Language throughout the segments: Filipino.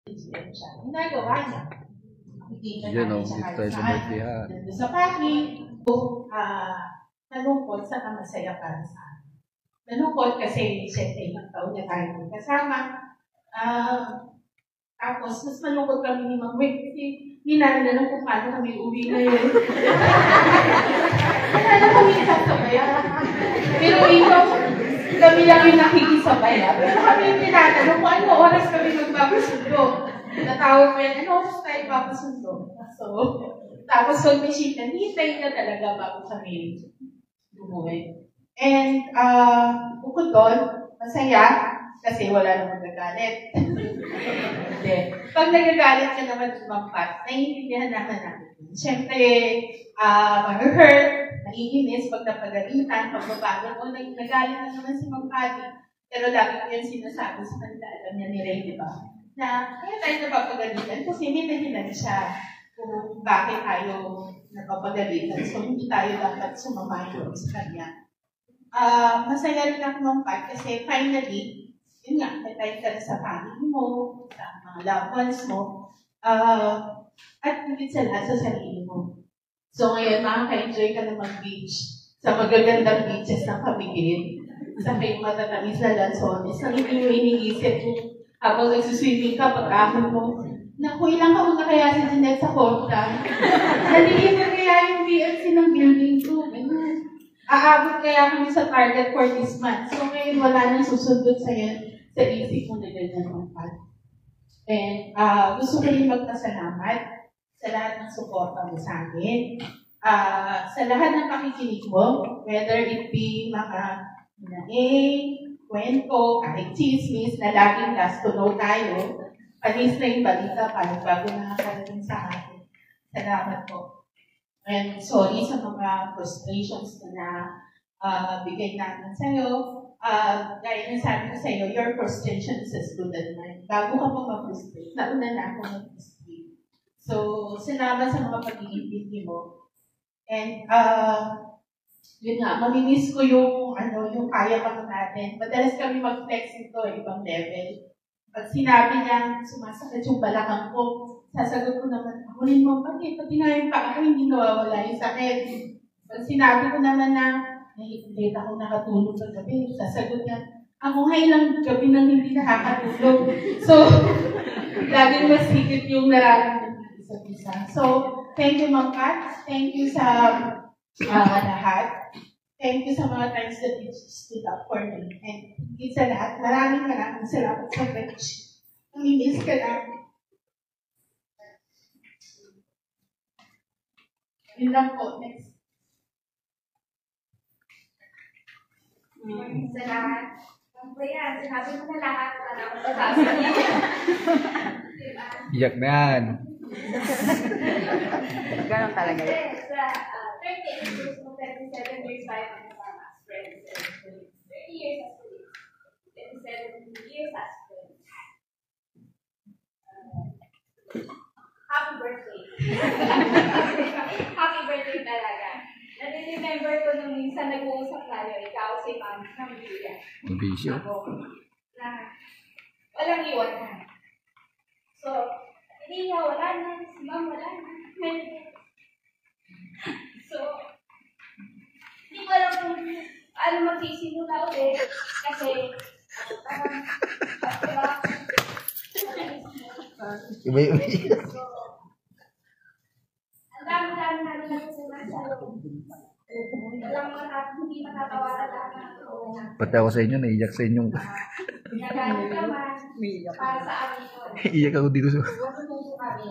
Ginagawa niya. Nakikita natin siya kahit saan. Nandun sa parking, nalungkot sa masaya para sa akin. Nalungkot kasi siyempre ilang taon na tayo magkasama. Tapos, mas malungkot kami ni Mang Weng kasi hindi namin alam kung paano kami uwi ngayon. Wala na kami sasabayan. Pero ikaw, kami lang yung nakikisabayan. Pero kami yung tinatanong kung ano oras kami magpapasundo. Natawag ko yan, ano oras tayo papasundo? So, tapos pag may ship, hintay na talaga bago kami umuwi. And bukod doon, masaya kasi wala namang nagagalit. Hindi. Pag nagagalit ka naman lumampas, naiintindihan naman natin. Siyempre, ma-hurt, naiinis pag napagalitan, pagbabago o nagalit na naman si Mang Padi. Pero lagi ko yung sinasabi sa kanila, alam niya ni Ray, di ba? Na kaya tayo napapagalitan kasi may dahilan siya kung bakit tayo napapagalitan. So, hindi tayo dapat sumamayo sa kanya. Masaya rin ako Mang kasi finally, yun nga, natay ka na sa family mo, sa mga loved ones mo, at higit sa lahat sa sarili mo. So ngayon, makaka-enjoy ka na mag-beach sa magagandang beaches ng Camiguin, sa kayong matatamis na lansones, na hindi mo iniisip kung habang nagsuswimming ka, pag-ahon mo, naku, ilang ka muna kaya si Jeanette sa Porta. Nalilipan kaya yung BLC ng building ko. Aabot kaya kami sa target for this month. So ngayon, wala nang susundot sa'yo sa isip mo na ganyan ang pad. And gusto ko rin magpasalamat sa lahat ng suporta mo sa amin. Sa lahat ng pakikinig mo, whether it be mga kwento, kahit chismis, na laging last to know tayo, panis na yung balita para bago nakakarating sa akin. Salamat po. And sorry sa mga frustrations na bigay namin sa'yo. Gaya na sabi ko sa'yo, your frustration is as good as mine. Bago ka pa ma-frustrate, nauna na ako mag-frustrate. So, salamat sa mga pag-iintindi mo. And, yun nga, mamimiss ko yung kaya pa natin. Madalas kami mag-flex ito, ibang level. Pag sinabi niya, sumasakit yung balakang ko, sasagot ko naman, ako rin mo, pati nga yung pa ako, hindi nawawala yung sakit. Pag sinabi ko naman na, late ako nakatulog sa gabi, sasagot niya, ako ngayon lang gabi nang hindi nakakatulog. So, laging mas higit yung nararamdaman ng isa't isa. So, thank you, Ma'am Pat. Thank you sa lahat. Thank you sa mga times that you stood up for me. And higit sa lahat, maraming salamat sa bench. Namimiss ka namin. Yun lang po. Next. Sa lahat. Ang kaya, sinabi mo na lahat. Wala akong babasahin. Iyak na yan. Ganon talaga yun. Sa 38 years mo, 37 years tayo magkasama as friends. 30 years as colleagues. 27 years as friends. Happy birthday. Happy birthday talaga. Nare-remember ko nung minsan nag-uusap tayo, ikaw si Ma'am Julia. Bisyo. Na walang iwanan. So, hindi niya wala na, si Ma'am wala na. So, hindi ko alam kung ano magsisimula ulit kasi Iba. So, ang dami-dami na rin sa'yo. Walang hindi matatawaran lang ako. Pati ako sa inyo, naiyak sa inyong... Nagalit naman para sa amin ko. Iyak ako dito sa... Natututo kami.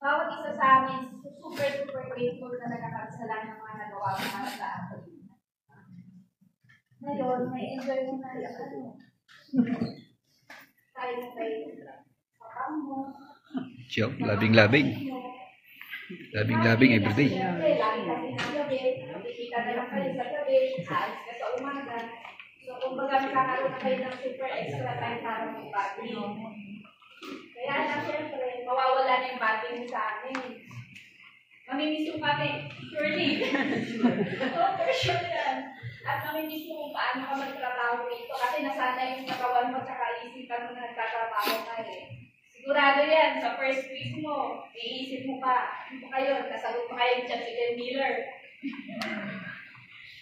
Bawat isa sa amin, super grateful na nagkakasalan ng mga nagawa ko para sa akin. Ngayon, may enjoy mo na yung tayo kapam mo. Joke, labing-labing. Labing-labing everyday. Lagi kami ng gabi, nakikita na lang kayo sa gabi, aalis ka sa umaga. So, kumbaga magkakaroon na kayo ng super extra time para mag-batting. Kaya lang, siyempre, mawawala na yung batting sa amin. Mamimiss yung kami, surely. So, for sure yan. At namimiss mo kung paano ka magtrabaho dito kasi nasanay yung katawan mo at isipan mo na nagtatrabaho ka eh. Sigurado yan, sa first week mo, iisip mo pa, ano pa kayo, nasagot pa kayo dyan si Ken Miller.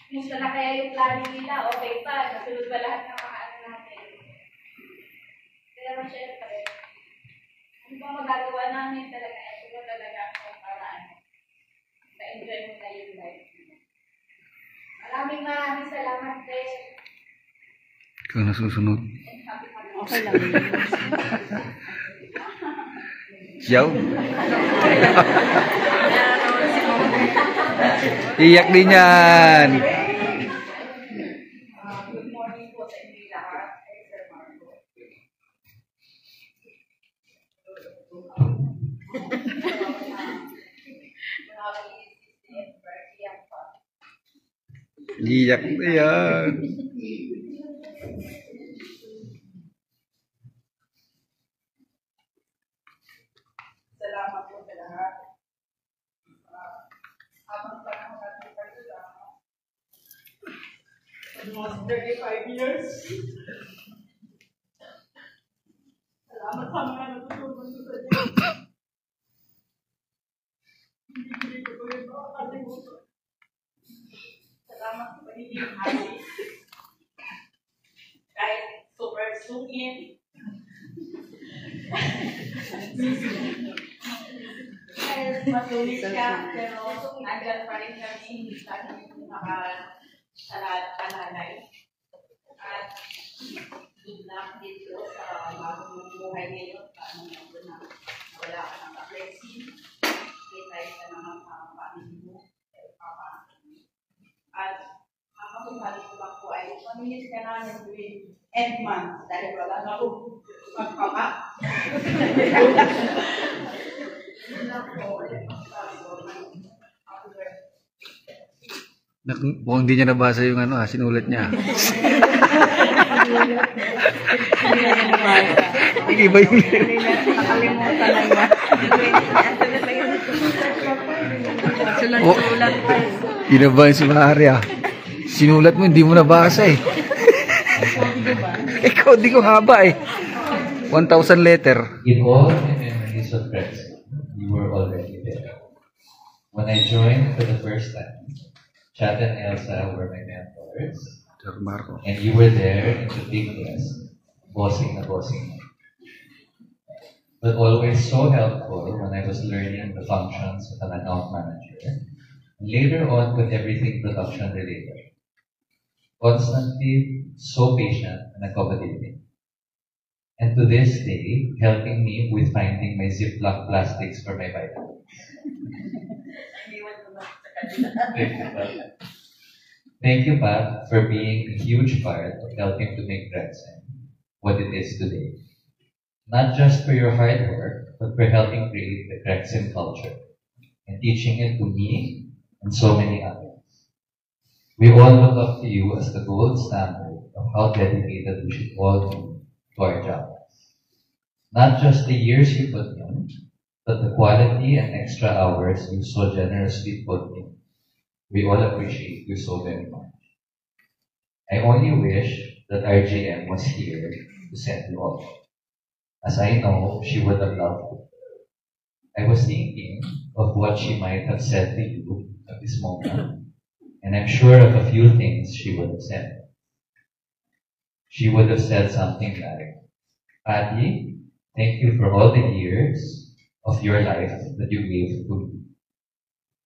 Kumusta na kaya yung plano nila? Okay pa, nasunod ba lahat ng mga ano natin? Kaya syempre, ano ba magagawa namin talaga? Ito ba talaga ang paraan? Na-enjoy mo na yung life. Maraming salamat din. Ikaw na susunod. Okay lang. Siyaw. Iyak din yan. Good morning po sa inyo lahat. Sir Marco. Iyak na yan. Salamat po sa lahat. Habang panahon natin pagkasama. Almost 35 years. Salamat sa mga natutulungan ko sa Diyos. Hindi ko rin makakalimutan. Salamat sa pagiging hari. Kahit super sungin. Kahit matulis ka, pero nandyan pa rin kami, hindi ka kami makasalanay. At good luck dito sa bagong buhay ngayon. Paano na wala ka ng blessing. May tayo ka naman sa pamilya mo. At ang masumali ko lang po ay pamilya ka namin tuwing end month dahil wala na po magpapa. Mukhang hindi niya nabasa yung ano, sinulat niya. Iba yung Nakalimutan na niya. Sulat-sulat pa. Kinabahan si Maria. Sinulat mo, hindi mo nabasa eh. Ikaw, di ko haba eh. 1,000 letter. In all my memories of Preston, you were already there. When I joined for the first time, Chad and Elsa were my mentors, Sir Marco. and you were there in the big desk, bossing. But always so helpful when I was learning the functions of an account manager, and later on with everything production related. Constantly so patient and accommodating. And to this day, helping me with finding my Ziploc plastics for my vitamins. Thank you, Pat, for being a huge part of helping to make Gregson what it is today. Not just for your hard work, but for helping create the Gregson culture and teaching it to me and so many others. We all look up to you as the gold standard of how dedicated we should all be to our jobs. Not just the years you put in, but the quality and extra hours you so generously put in. We all appreciate you so very much. I only wish that our GM was here to send you off, as I know she would have loved it. I was thinking of what she might have said to you at this moment, and I'm sure of a few things she would have said. She would have said something like, Patty, thank you for all the years of your life that you gave to me.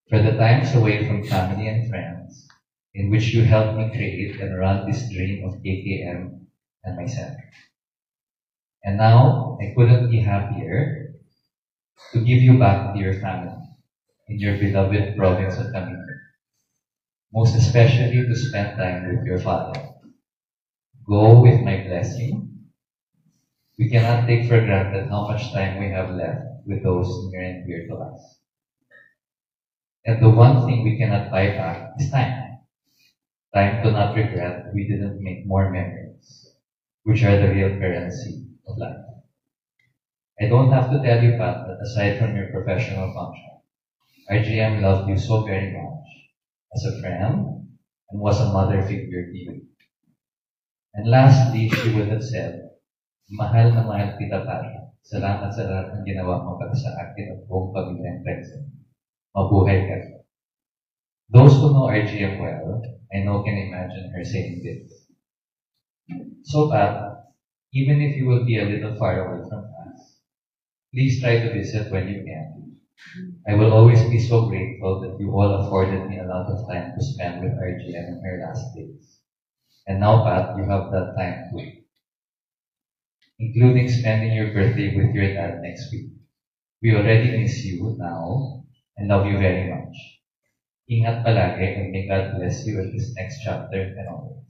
For the times away from family and friends, in which you helped me create and run this dream of KKM and my center. And now, I couldn't be happier to give you back to your family in your beloved province of Cavite. Most especially to spend time with your father. Go with my blessing. We cannot take for granted how much time we have left with those near and dear to us. And the one thing we cannot buy back is time. Time to not regret we didn't make more memories, which are the real currency of life. I don't have to tell you, Pat, that aside from your professional function, our GM loved you so very much as a friend, and was a mother figure to you. And lastly, she would have said, mahal na mahal kita, Pat. Salamat sa lahat ng ginawa mo para sa akin at buong pamilyang Crescent. Mabuhay ka. Those who know RGM well, I know can imagine her saying this. So, Pat, even if you will be a little far away from us, please try to visit when you can. I will always be so grateful that you all afforded me a lot of time to spend with RGM in her last days. And now, Pat, you have that time too, including spending your birthday with your dad next week. We already miss you now and love you very much. Ingat palagi and may God bless you in this next chapter and always.